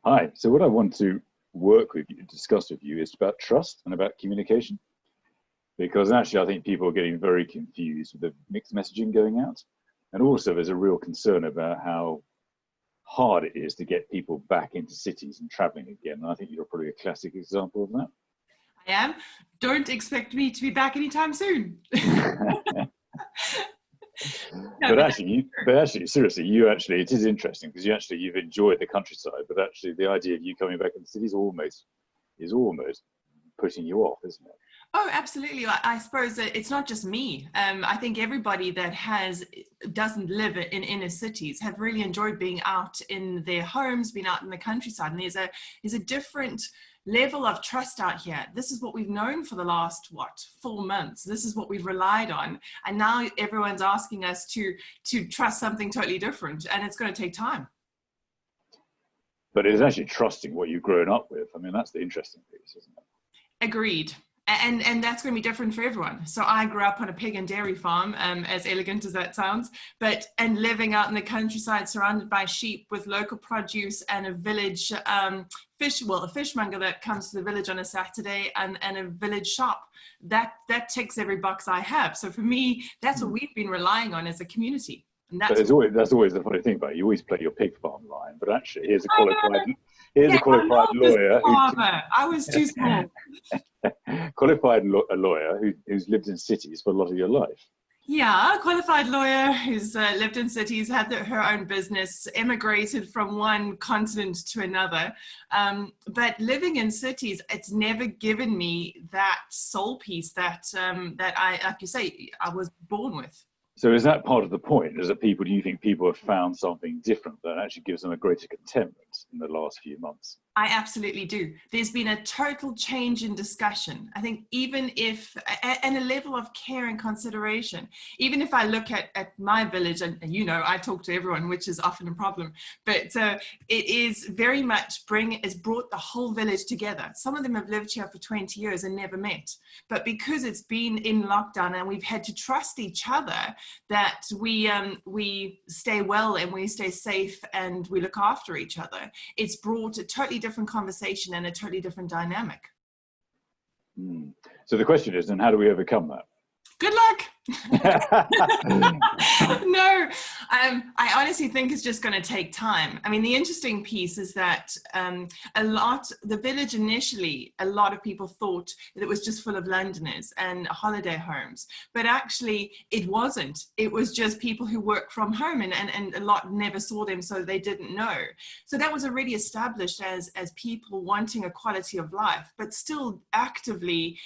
Hi. So what I want to work with you, discuss with you, is about trust and about communication. Because actually, I think people are getting very confused with the mixed messaging going out. And also, there's a real concern about how hard it is to get people back into cities and traveling again. And I think you're probably a classic example of I am. Don't expect me to be back anytime soon. that. No, but actually, seriously, it is interesting because you've enjoyed the countryside, but actually, the idea of you coming back in the city is almost putting you off, isn't it? oh, absolutely. I suppose that it's not just me. I think everybody that doesn't live in inner cities have really enjoyed being out in their homes, being out in the countryside. And there's a different level of trust out here. This is what we've known for the last 4 months. This is what we've relied on, and now everyone's asking us to trust something totally different, and it's going to take time. But it's actually trusting what you've grown up with. I mean, that's the interesting piece, isn't it? Agreed. And that's going to be different for everyone. So I grew up on a pig and dairy farm, as elegant as that sounds, and living out in the countryside, surrounded by sheep, with local produce and a village a fishmonger that comes to the village on a Saturday, and a village shop. That ticks every box I have. So for me, that's what we've been relying on as a community. And that's always the funny thing about it. You always play your pig farm line, but actually, here's a Yeah, qualified lawyer. I was too small. Qualified lawyer who's lived in cities for a lot of your life. Yeah, a qualified lawyer who's lived in cities, had her own business, emigrated from one continent to another. But living in cities, it's never given me that soul peace that I, like you say, I was born with. So is that part of the point? Do you think people have found something different that actually gives them a greater contentment in the last few months? I absolutely do. There's been a total change in discussion. I think and a level of care and consideration. Even if I look at my village, and I talk to everyone, which is often a problem, but it is very much has brought the whole village together. Some of them have lived here for 20 years and never met. But because it's been in lockdown and we've had to trust each other, that we stay well and we stay safe and we look after each other, it's brought a totally different conversation and a totally different dynamic. So the question is, then how do we overcome that? Good luck. No, I honestly think it's just going to take time. I mean, the interesting piece is that the village initially, a lot of people thought that it was just full of Londoners and holiday homes, but actually it wasn't. It was just people who work from home, and a lot never saw them, so they didn't know. So that was already established as people wanting a quality of life, but still actively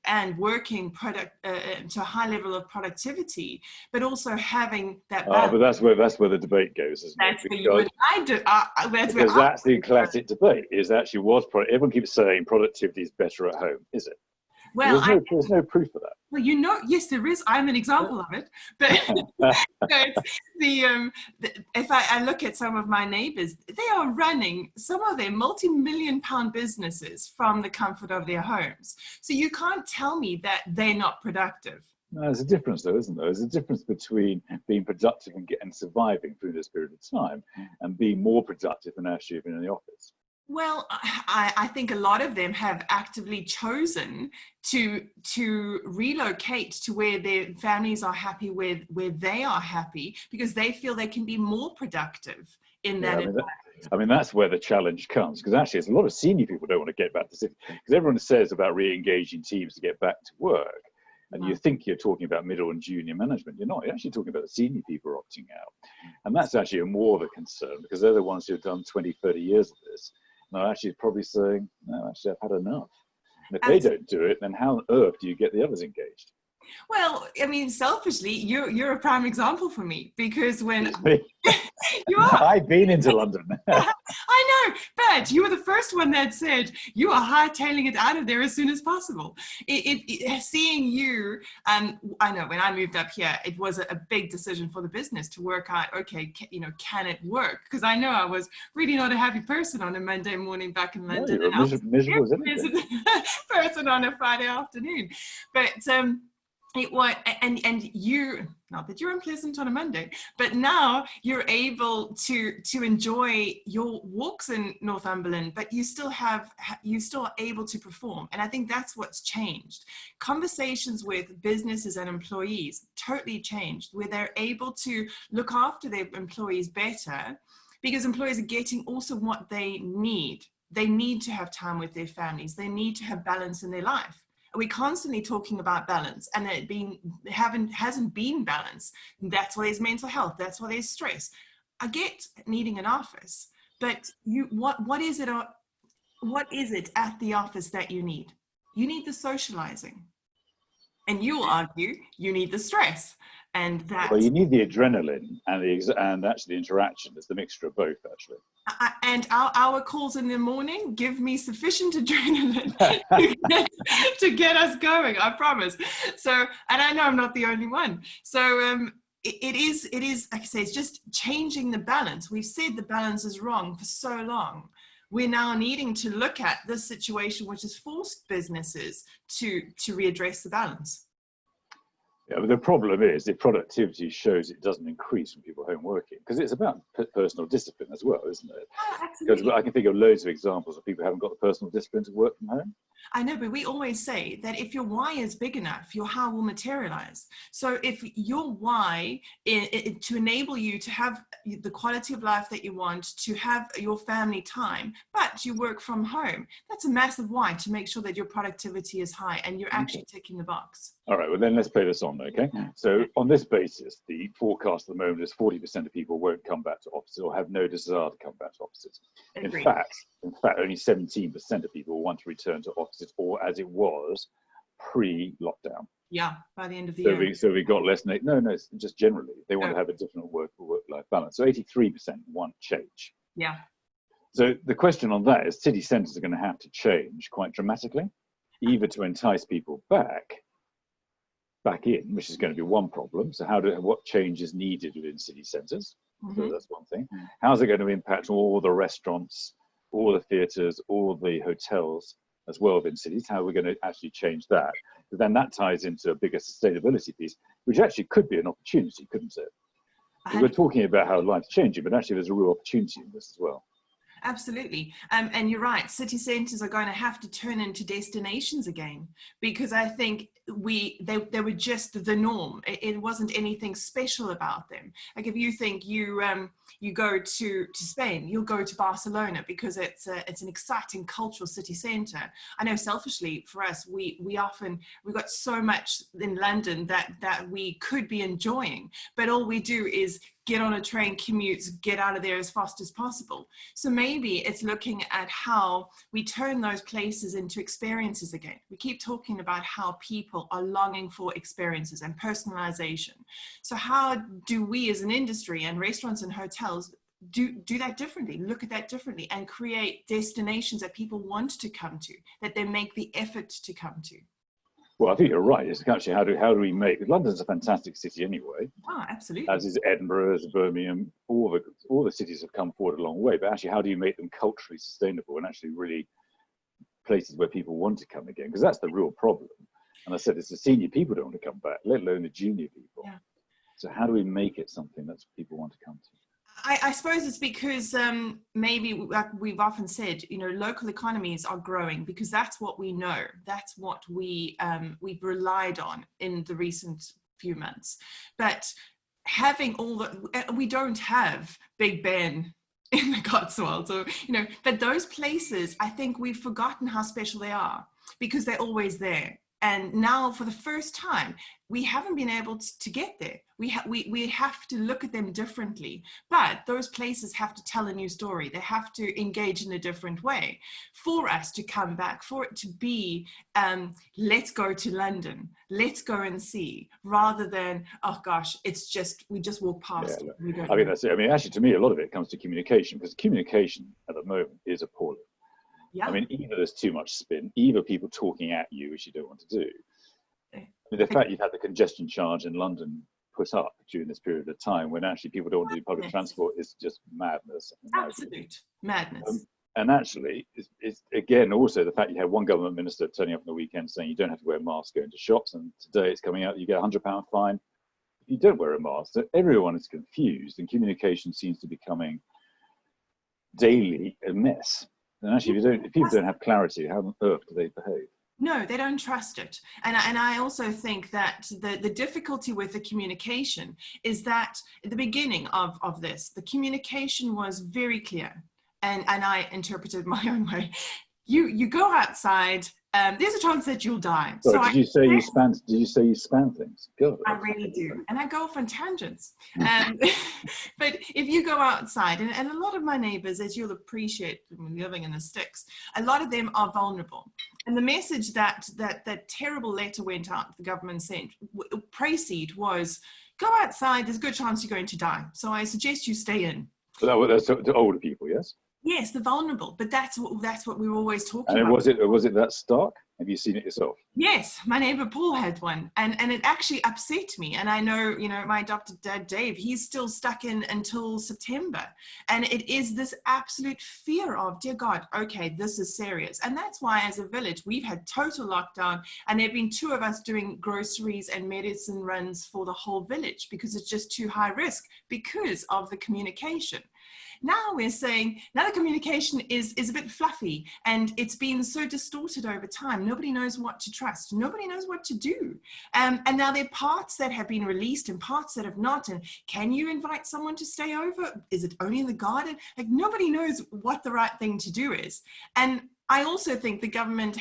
and working to a high level of productivity, but also having that balance. But that's where the debate goes, isn't that's it? Where you and I do. That's the classic debate. Is actually everyone keeps saying productivity is better at home, is it? Well, there's no proof of that. Well, yes, there is. I'm an example of it. But if I look at some of my neighbours, they are running some of their multi-million-pound businesses from the comfort of their homes. So you can't tell me that they're not productive. No, there's a difference, though, isn't there? There's a difference between being productive and surviving through this period of time, and being more productive than actually being in the office. Well, I think a lot of them have actively chosen to relocate to where their families are happy, where they are happy, because they feel they can be more productive in that environment. That's where the challenge comes, because actually there's a lot of senior people who don't want to get back to city, because everyone says about re-engaging teams to get back to work. And you think you're talking about middle and junior management. You're not. You're actually talking about the senior people opting out. And that's actually more of a concern, because they're the ones who have done 20, 30 years of this. And are actually probably saying, no, actually, I've had enough. And if they don't do it, then how on earth do you get the others engaged? Well, I mean, selfishly, you're a prime example for me, because when you are, I've been into London. I know, but you were the first one that said you are hightailing it out of there as soon as possible. Seeing you, I know when I moved up here, it was a big decision for the business to work out. Okay, can it work? Because I know I was really not a happy person on a Monday morning back in London. No, you're miserable as anything. Person on a Friday afternoon, but. It was, and you not that you're unpleasant on a Monday, but now you're able to enjoy your walks in Northumberland, but you still are able to perform. And I think that's what's changed. Conversations with businesses and employees totally changed, where they're able to look after their employees better, because employees are getting also what they need. They need to have time with their families. They need to have balance in their life. We're constantly talking about balance, and hasn't been balance. That's why there's mental health. That's why there's stress. I get needing an office, but what is it at the office that you need? You need the socializing, and you'll argue you need the stress. And that, well, you need the adrenaline and actually the interaction. It's the mixture of both, actually. And our calls in the morning give me sufficient adrenaline to get us going, I promise. So, and I know I'm not the only one. So it is, like I say, it's just changing the balance. We've said the balance is wrong for so long. We're now needing to look at this situation, which has forced businesses to readdress the balance. Yeah, but the problem is if productivity shows it doesn't increase when people are home working, because it's about personal discipline as well, isn't it? Oh, absolutely. Because I can think of loads of examples of people who haven't got the personal discipline to work from home. I know, but we always say that if your why is big enough, your how will materialize. So if your why to enable you to have the quality of life that you want, to have your family time, but you work from home, that's a massive why to make sure that your productivity is high and you're actually ticking the box. All right, well then let's play this on, okay? So on this basis, the forecast at the moment is 40% of people won't come back to offices or have no desire to come back to offices. Agreed. In fact, only 17% of people want to return to offices, or as it was pre-lockdown. Yeah, by the end of the year. So we got less. No, it's just generally they want to have a different work-life balance. So 83% want change. Yeah. So the question on that is, city centres are going to have to change quite dramatically, either to entice people back in, which is going to be one problem. So what change is needed within city centres? Mm-hmm. So that's one thing. How's it going to impact all the restaurants, all the theatres, all the hotels as well within cities? How are we going to actually change that? But then that ties into a bigger sustainability piece, which actually could be an opportunity, couldn't it? We're talking about how life's changing, but actually there's a real opportunity in this as well. Absolutely. And you're right, city centres are going to have to turn into destinations again, because I think they were just the norm. It wasn't anything special about them. Like if you think you go to Spain, you'll go to Barcelona because it's an exciting cultural city centre. I know selfishly for us, we've got so much in London that we could be enjoying, but all we do is get on a train, commute, get out of there as fast as possible. So maybe it's looking at how we turn those places into experiences again. We keep talking about how people are longing for experiences and personalization. So how do we as an industry and restaurants and hotels do that differently, look at that differently, and create destinations that people want to come to, that they make the effort to come to? Well, I think you're right. It's actually how do we make London's a fantastic city anyway. Oh, absolutely. As is Edinburgh, as Birmingham. All the cities have come forward a long way. But actually, how do you make them culturally sustainable and actually really places where people want to come again? Because that's the real problem. And I said it's the senior people don't want to come back, let alone the junior people. Yeah. So how do we make it something that people want to come to? I suppose it's because maybe, like we've often said, local economies are growing because that's what we know. That's what we've relied on in the recent few months. But having we don't have Big Ben in the Cotswolds, or but those places, I think we've forgotten how special they are because they're always there. And now, for the first time, we haven't been able to get there. We have to look at them differently. But those places have to tell a new story. They have to engage in a different way for us to come back, for it to be, let's go to London, let's go and see, rather than, oh gosh, we just walk past. Yeah, I mean, that's it. I mean, actually, to me, a lot of it comes to communication, because communication at the moment is appalling. Yeah. I mean, either there's too much spin, either people talking at you, which you don't want to do. I mean, the fact you've had the congestion charge in London put up during this period of time when actually people don't want to do public transport is just madness. Absolute madness. And actually, it's again also the fact you had one government minister turning up on the weekend saying you don't have to wear a mask going to shops, and today it's coming out you get £100 fine you don't wear a mask. So everyone is confused, and communication seems to be becoming daily a mess. And actually, if people don't have clarity, how on earth do they behave? No, they don't trust it. And I also think that the difficulty with the communication is that at the beginning of this, the communication was very clear. And I interpreted my own way. You go outside, there's a chance that you'll die. Sorry, did you say you span things? God, I really do. And I go off on tangents. But if you go outside, and a lot of my neighbors, as you'll appreciate living in the sticks, a lot of them are vulnerable. And the message that terrible letter went out, the government sent, precede was, go outside, there's a good chance you're going to die. So I suggest you stay in. So that's to older people, yes? Yes, the vulnerable, but that's what we were always talking and about. Was it that stark? Have you seen it yourself? Yes, my neighbor Paul had one, and it actually upset me. And I know, my adopted dad Dave, he's still stuck in until September, and it is this absolute fear of, dear God, okay, this is serious. And that's why, as a village, we've had total lockdown, and there've been 2 of us doing groceries and medicine runs for the whole village because it's just too high risk because of the communication. Now we're saying, now the communication is a bit fluffy, and it's been so distorted over time. Nobody knows what to trust. Nobody knows what to do. And now there are parts that have been released and parts that have not. And can you invite someone to stay over? Is it only in the garden? Like, nobody knows what the right thing to do is. And I also think the government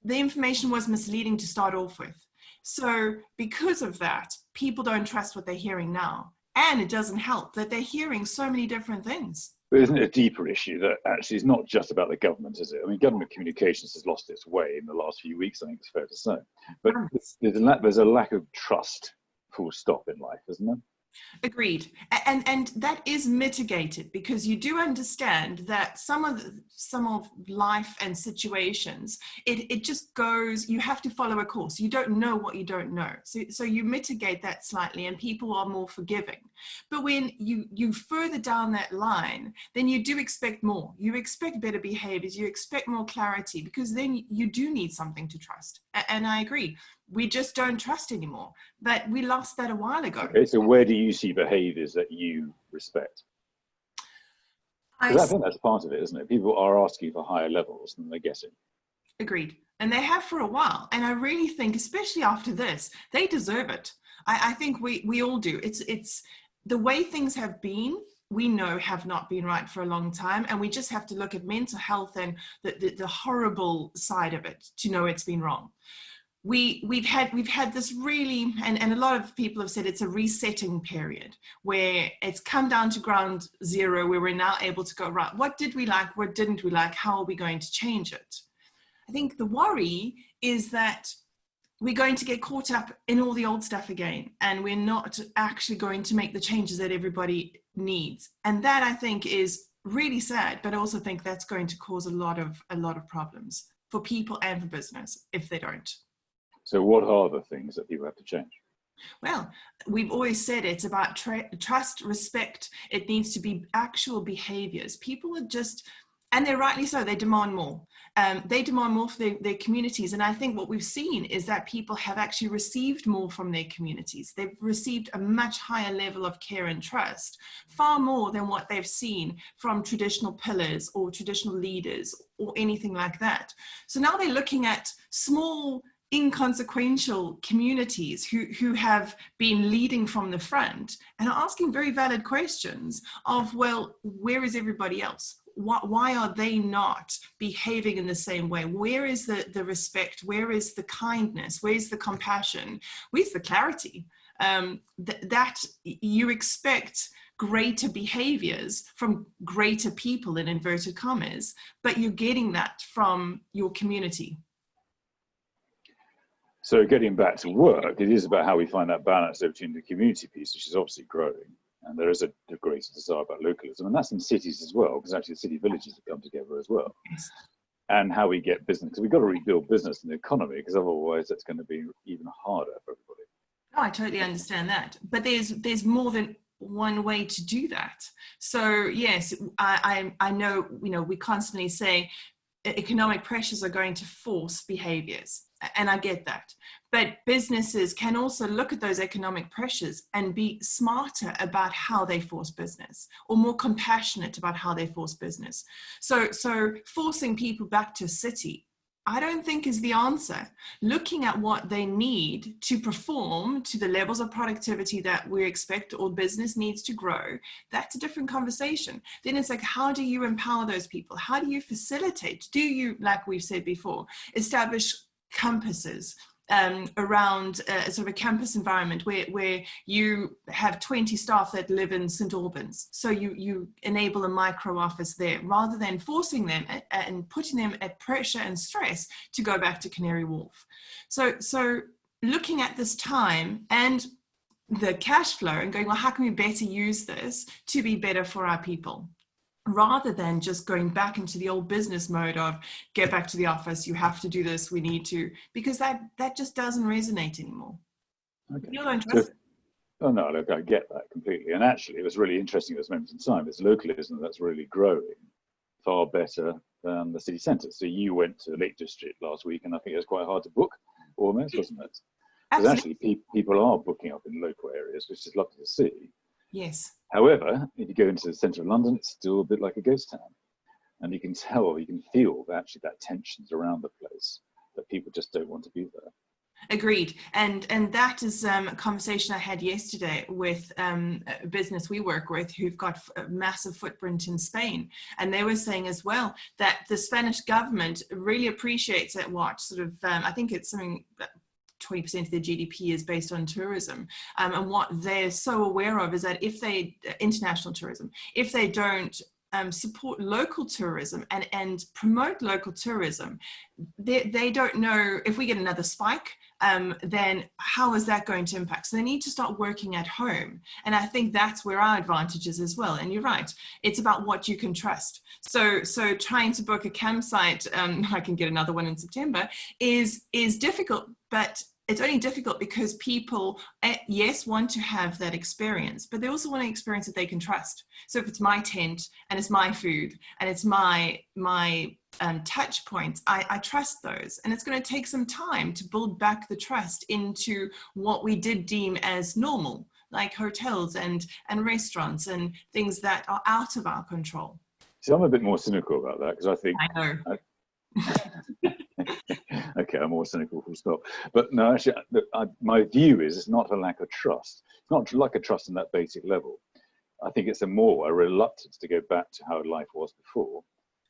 the information was misleading to start off with. So because of that, people don't trust what they're hearing now. And it doesn't help that they're hearing so many different things. But isn't it a deeper issue that actually is not just about the government, is it? I mean, government communications has lost its way in the last few weeks, I think it's fair to say. But there's a lack of trust, full stop, in life, isn't there? Agreed. And that is mitigated because you do understand that some of life and situations, it just goes, you have to follow a course. You don't know what you don't know. So you mitigate that slightly, and people are more forgiving. But when you further down that line, then you do expect more. You expect better behaviors. You expect more clarity, because then you do need something to trust. And I agree. We just don't trust anymore, but we lost that a while ago. Okay, so where do you see behaviors that you respect? I think that's part of it, isn't it? People are asking for higher levels than they're getting. Agreed. And they have for a while. And I really think, especially after this, they deserve it. I think we all do. It's the way things have been, we know have not been right for a long time. And we just have to look at mental health and the horrible side of it to know it's been wrong. We've had this really, and a lot of people have said it's a resetting period where it's come down to ground zero, where we're now able to go, right, what did we like, what didn't we like, how are we going to change it? I think the worry is that we're going to get caught up in all the old stuff again, and we're not actually going to make the changes that everybody needs. And that, I think, is really sad, but I also think that's going to cause a lot of problems for people and for business if they don't. So what are the things that people have to change? Well, we've always said it's about trust, respect. It needs to be actual behaviors. People are just, and they're rightly so, they demand more. They demand more for their communities. And I think what we've seen is that people have actually received more from their communities. They've received a much higher level of care and trust, far more than what they've seen from traditional pillars or traditional leaders or anything like that. So now they're looking at small, inconsequential communities who have been leading from the front and are asking very valid questions of, well, where is everybody else? Why are they not behaving in the same way? Where is the respect? Where is the kindness? Where's the compassion? Where's the clarity? That you expect greater behaviors from greater people, in inverted commas, but you're getting that from your community. So getting back to work, it is about how we find that balance between the community piece, which is obviously growing, and there is a greater desire about localism, and that's in cities as well, because actually city villages have come together as well. Yes. And how we get business, because we've got to rebuild business and the economy, because otherwise that's going to be even harder for everybody. Oh, I totally understand that, but there's more than one way to do that. So yes, I know, we constantly say economic pressures are going to force behaviors, and I get that. But businesses can also look at those economic pressures and be smarter about how they force business, or more compassionate about how they force business. So forcing people back to a city, I don't think is the answer. Looking at what they need to perform to the levels of productivity that we expect or business needs to grow, that's a different conversation. Then it's like, how do you empower those people? How do you facilitate? Do you, like we've said before, establish campuses around sort of a campus environment where you have 20 staff that live in St. Albans. So you enable a micro office there rather than forcing them and putting them at pressure and stress to go back to Canary Wharf. So looking at this time and the cash flow and going, well, how can we better use this to be better for our people? Rather than just going back into the old business mode of get back to the office, you have to do this, we need to, because that just doesn't resonate anymore. Okay. You don't trust it. Oh no, look, I get that completely. And actually, it was really interesting at this moment in time. It's localism that's really growing far better than the city centre. So you went to the Lake District last week, and I think it was quite hard to book, almost, wasn't it? Because actually, people are booking up in local areas, which is lovely to see. Yes. However, if you go into the centre of London, it's still a bit like a ghost town. And you can tell, you can feel that actually that tension's around the place, that people just don't want to be there. Agreed. And that is a conversation I had yesterday with a business we work with who've got a massive footprint in Spain. And they were saying as well that the Spanish government really appreciates at what sort of, I think it's something that 20% of their GDP is based on tourism. And what they're so aware of is that if they, international tourism, if they don't support local tourism and promote local tourism, they don't know if we get another spike, then how is that going to impact? So they need to start working at home. And I think that's where our advantage is as well. And you're right, it's about what you can trust. So trying to book a campsite, I can get another one in September, is difficult, but it's only difficult because people, yes, want to have that experience, but they also want an experience that they can trust. So if it's my tent and it's my food and it's my touch points, I trust those. And it's going to take some time to build back the trust into what we did deem as normal, like hotels and restaurants and things that are out of our control. So I'm a bit more cynical about that because I think... I know. Okay, I'm more cynical, full stop. But no, actually, my view is it's not a lack of trust. It's not like a trust on that basic level. I think it's a reluctance to go back to how life was before,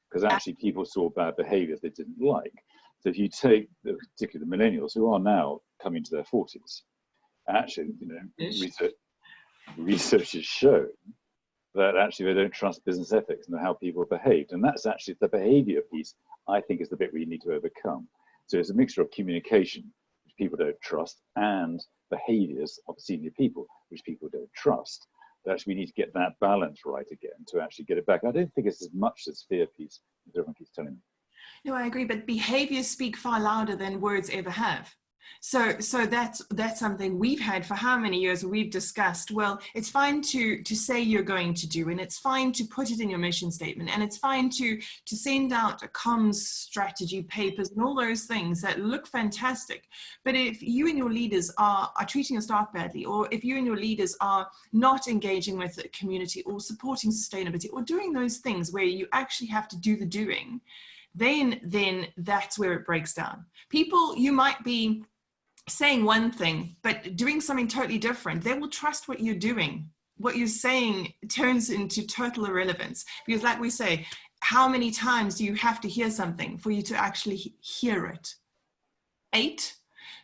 because actually people saw bad behaviours they didn't like. So if you take particularly the millennials who are now coming to their 40s, actually, you know, research has shown that actually they don't trust business ethics and how people are behaved. And that's actually the behaviour piece, I think, is the bit we need to overcome. So it's a mixture of communication, which people don't trust, and behaviours of senior people, which people don't trust. But actually we need to get that balance right again to actually get it back. I don't think it's as much as fear piece as everyone keeps telling me. No, I agree, but behaviours speak far louder than words ever have. So that's something we've had for how many years we've discussed. Well, it's fine to say you're going to do, and it's fine to put it in your mission statement, and it's fine to send out comms strategy papers and all those things that look fantastic. But if you and your leaders are treating your staff badly, or if you and your leaders are not engaging with the community or supporting sustainability or doing those things where you actually have to do the doing, then that's where it breaks down. People, you might be saying one thing, but doing something totally different. They will trust what you're doing. What you're saying turns into total irrelevance. Because like we say, how many times do you have to hear something for you to actually hear it? 8?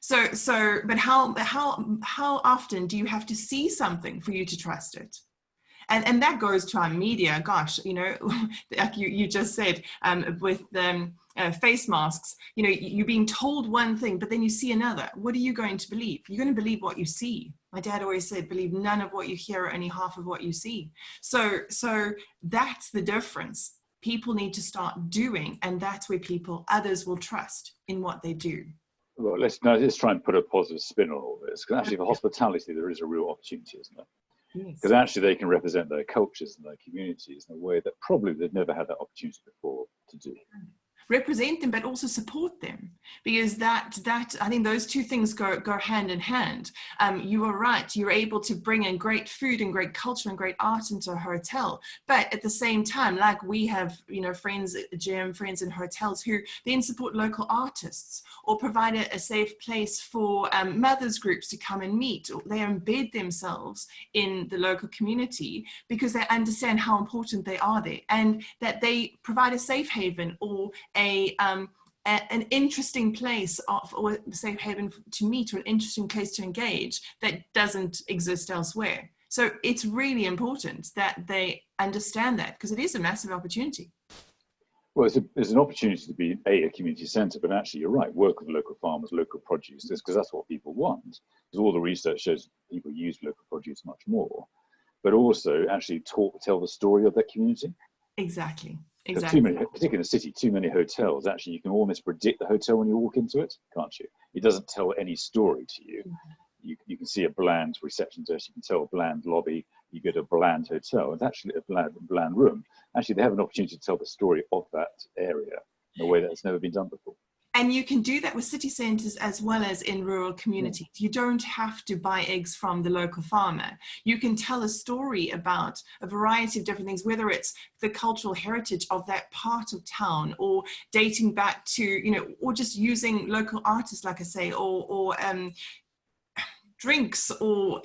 But how often do you have to see something for you to trust it? And that goes to our media. Gosh, you know, like you just said, with face masks, you know, you're being told one thing, but then you see another. What are you going to believe? You're going to believe what you see. My dad always said, believe none of what you hear, only half of what you see. So that's the difference. People need to start doing, and that's where others will trust in what they do. Well, let's try and put a positive spin on all this, because actually for hospitality, there is a real opportunity, isn't there? Because actually they can represent their cultures and their communities in a way that probably they've never had that opportunity before to do. Represent them, but also support them. because that I think those two things go hand in hand. You are right. You're able to bring in great food and great culture and great art into a hotel, but at the same time, like we have, friends at the gym, friends in hotels who then support local artists or provide a safe place for mothers groups to come and meet. Or they embed themselves in the local community because they understand how important they are there, and that they provide a safe haven or an interesting place or a safe haven to meet, or an interesting place to engage that doesn't exist elsewhere. So it's really important that they understand that, because it is a massive opportunity. Well, it's an opportunity to be a community centre, but actually you're right, work with local farmers, local produce, because that's what people want. Because all the research shows people use local produce much more, but also actually tell the story of their community. Exactly. Because too many, particularly in the city, too many hotels, actually you can almost predict the hotel when you walk into it, can't you? It doesn't tell any story to you. You can see a bland reception desk, you can tell a bland lobby, you get a bland hotel. It's actually a bland room. Actually, they have an opportunity to tell the story of that area in a way that's never been done before. And you can do that with city centres as well as in rural communities. You don't have to buy eggs from the local farmer. You can tell a story about a variety of different things, whether it's the cultural heritage of that part of town, or dating back to, or just using local artists, like I say, or drinks, or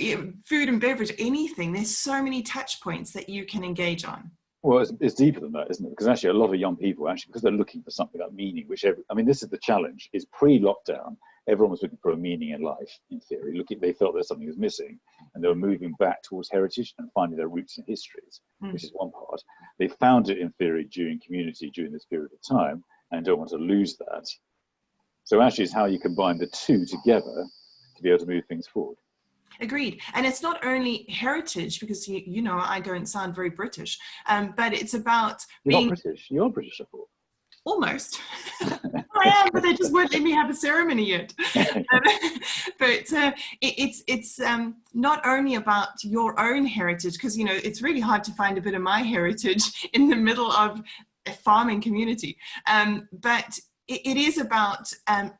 food and beverage, anything. There's so many touch points that you can engage on. Well, it's deeper than that, isn't it? Because actually a lot of young people, because they're looking for something like meaning, this is the challenge, is pre-lockdown, everyone was looking for a meaning in life, in theory. They felt that something was missing, and they were moving back towards heritage and finding their roots and histories, which is one part. They found it, in theory, during community, during this period of time, and don't want to lose that. So actually it's how you combine the two together to be able to move things forward. Agreed. And it's not only heritage, because I don't sound very British, but it's about You're not British. You're British, I thought. Almost. I am, but they just won't let me have a ceremony yet. But it's not only about your own heritage, because it's really hard to find a bit of my heritage in the middle of a farming community, but it is about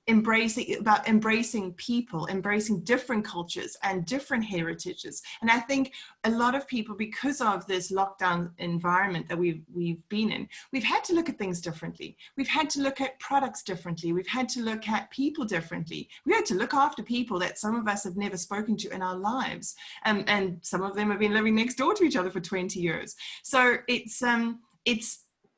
embracing people, embracing different cultures and different heritages. And I think a lot of people, because of this lockdown environment that we've been in, we've had to look at things differently. We've had to look at products differently. We've had to look at people differently. We had to look after people that some of us have never spoken to in our lives. And some of them have been living next door to each other for 20 years. So it's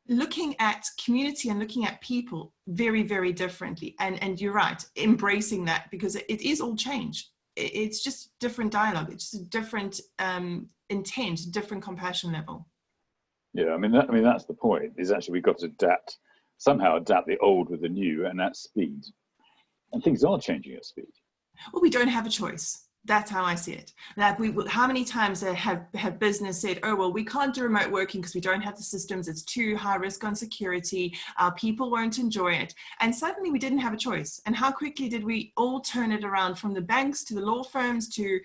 looking at community and looking at people very, very differently. And you're right, embracing that, because it is all change. It's just different dialogue. It's just a different intent, different compassion level. Yeah, I mean that's the point, is actually we've got to somehow adapt the old with the new, and at speed. And things are changing at speed. Well, we don't have a choice. That's how I see it. Like, how many times have business said, oh, well, we can't do remote working because we don't have the systems. It's too high risk on security. Our people won't enjoy it. And suddenly we didn't have a choice. And how quickly did we all turn it around, from the banks to the law firms to,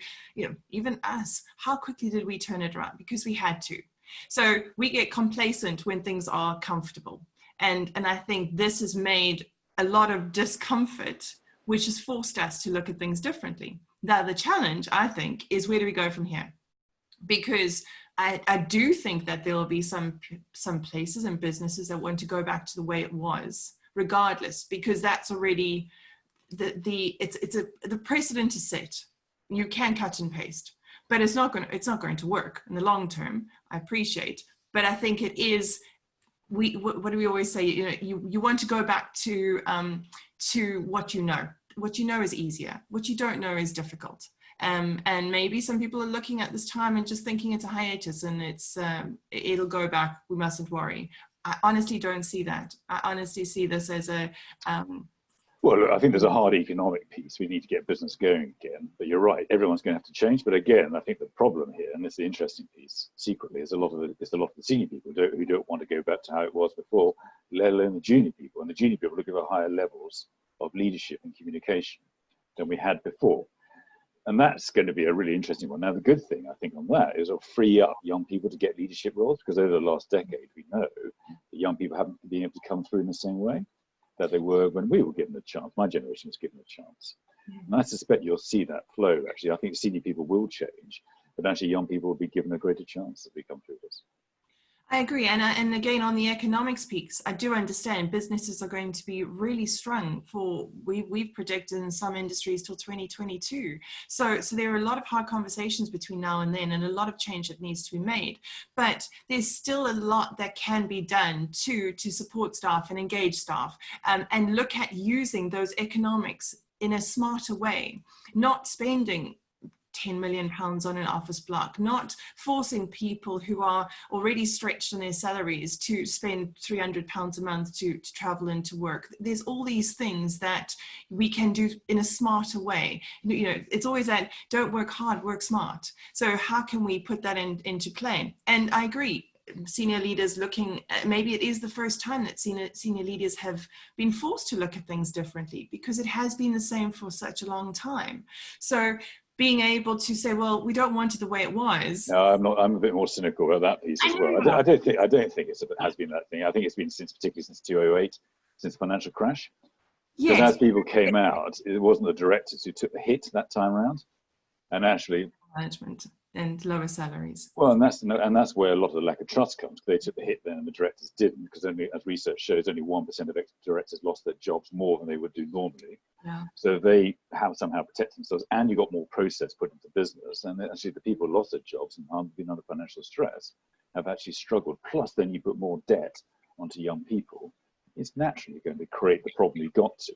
even us? How quickly did we turn it around? Because we had to. So we get complacent when things are comfortable. And I think this has made a lot of discomfort, which has forced us to look at things differently. Now, the challenge, I think, is where do we go from here? Because I do think that there will be some places and businesses that want to go back to the way it was, regardless, because that's already the precedent is set. You can cut and paste, but it's not going to work in the long term. I appreciate, but I think it is. What do we always say? You want to go back to what you know. What you know is easier. What you don't know is difficult. And maybe some people are looking at this time and just thinking it's a hiatus and it'll go back. We mustn't worry. I honestly don't see that. I honestly see this as Well, look, I think there's a hard economic piece. We need to get business going again. But you're right, everyone's going to have to change. But again, I think the problem here, and this is the interesting piece, secretly, is a lot of the senior people who don't want to go back to how it was before, let alone the junior people. And the junior people are looking for higher levels of leadership and communication than we had before. And that's going to be a really interesting one. Now, the good thing, I think, on that is it'll free up young people to get leadership roles, because over the last decade, we know that young people haven't been able to come through in the same way. that they were when we were given a chance. My generation was given a chance. And I suspect you'll see that flow, actually. I think senior people will change, but actually young people will be given a greater chance as we come through this. I agree. And again, on the economics piece, I do understand businesses are going to be really strung for, we've predicted in some industries till 2022. So there are a lot of hard conversations between now and then, and a lot of change that needs to be made. But there's still a lot that can be done to support staff and engage staff, and look at using those economics in a smarter way, not spending £10 million on an office block, not forcing people who are already stretched on their salaries to spend £300 a month to travel into work. There's all these things that we can do in a smarter way. You know, it's always that don't work hard, work smart. So how can we put that into play? And I agree. Senior leaders looking, maybe it is the first time that senior leaders have been forced to look at things differently, because it has been the same for such a long time. So being able to say, well, we don't want it the way it was. No, I'm a bit more cynical about that piece as well. I don't think it has been that thing. I think it's been particularly since 2008, since the financial crash. Yes. Because as people came out, it wasn't the directors who took the hit that time around, and actually management and lower salaries. Well, and that's where a lot of the lack of trust comes. They took the hit then, and the directors didn't, because only, as research shows, only 1% of directors lost their jobs more than they would do normally. Yeah. So they have somehow protected themselves, and you got more process put into business. And actually, the people who lost their jobs and been under financial stress have actually struggled. Plus, then you put more debt onto young people. It's naturally going to create the problem you got to.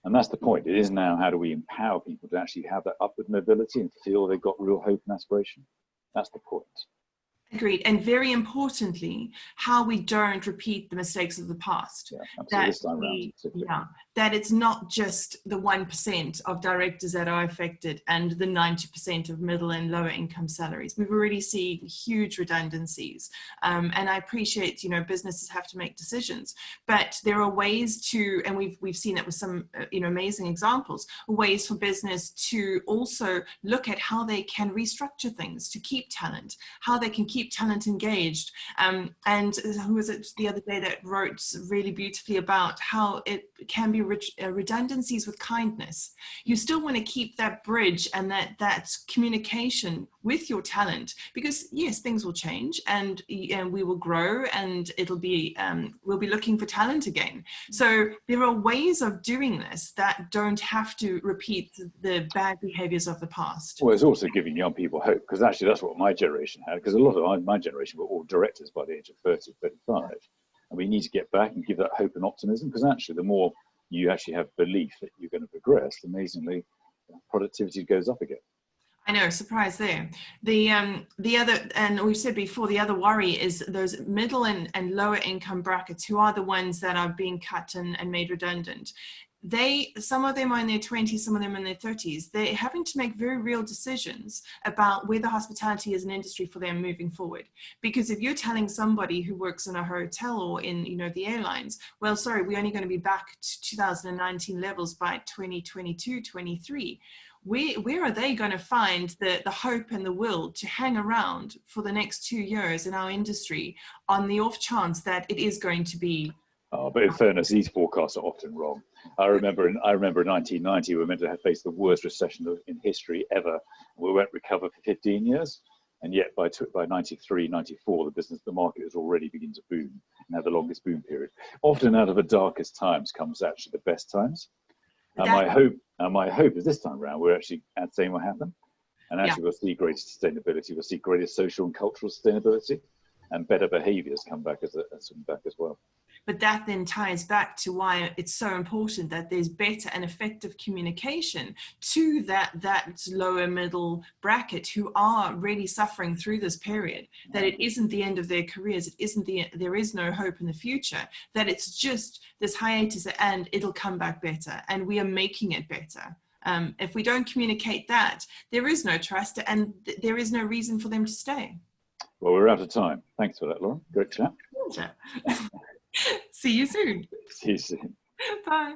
And that's the point. It is now, how do we empower people to actually have that upward mobility and feel they've got real hope and aspiration? That's the point. Agreed. And very importantly, how we don't repeat the mistakes of the past. Yeah, absolutely. This time around, that it's not just the 1% of directors that are affected and the 90% of middle and lower income salaries. We've already seen huge redundancies. And I appreciate, businesses have to make decisions, but there are ways to, and we've seen it with some, amazing examples, ways for business to also look at how they can restructure things to keep talent, how they can keep talent engaged. And who was it the other day that wrote really beautifully about how it can be redundancies with kindness. You still want to keep that bridge and that communication with your talent, because yes, things will change and we will grow, and it'll be we'll be looking for talent again. So there are ways of doing this that don't have to repeat the bad behaviors of the past. Well, it's also giving young people hope, because actually that's what my generation had, because a lot of my generation were all directors by the age of 30, 35. And we need to get back and give that hope and optimism, because actually the more you actually have belief that you're going to progress, amazingly, productivity goes up again. I know, surprise there. The other, and we've said before, the other worry is those middle and lower income brackets, who are the ones that are being cut and made redundant. Some of them are in their 20s, some of them in their 30s. They're having to make very real decisions about whether hospitality is an industry for them moving forward. Because if you're telling somebody who works in a hotel or in the airlines, well, sorry, we're only going to be back to 2019 levels by 2022, 23. Where are they going to find the hope and the will to hang around for the next 2 years in our industry on the off chance that it is going to be? But in fairness, these forecasts are often wrong. I remember in 1990, we were meant to have faced the worst recession in history ever. We won't recover for 15 years. And yet by 93, 94, the market has already begun to boom and had the longest boom period. Often out of the darkest times comes actually the best times. And my hope is this time around, we're actually saying what happened. And actually we'll see greater sustainability, we'll see greater social and cultural sustainability, and better behaviors come back as well. But that then ties back to why it's so important that there's better and effective communication to that lower middle bracket who are really suffering through this period, that it isn't the end of their careers, there is no hope in the future, that it's just this hiatus and it'll come back better, and we are making it better. If we don't communicate that, there is no trust and there is no reason for them to stay. Well, we're out of time. Thanks for that, Lauren. Great chat. See you soon. See you soon. Bye.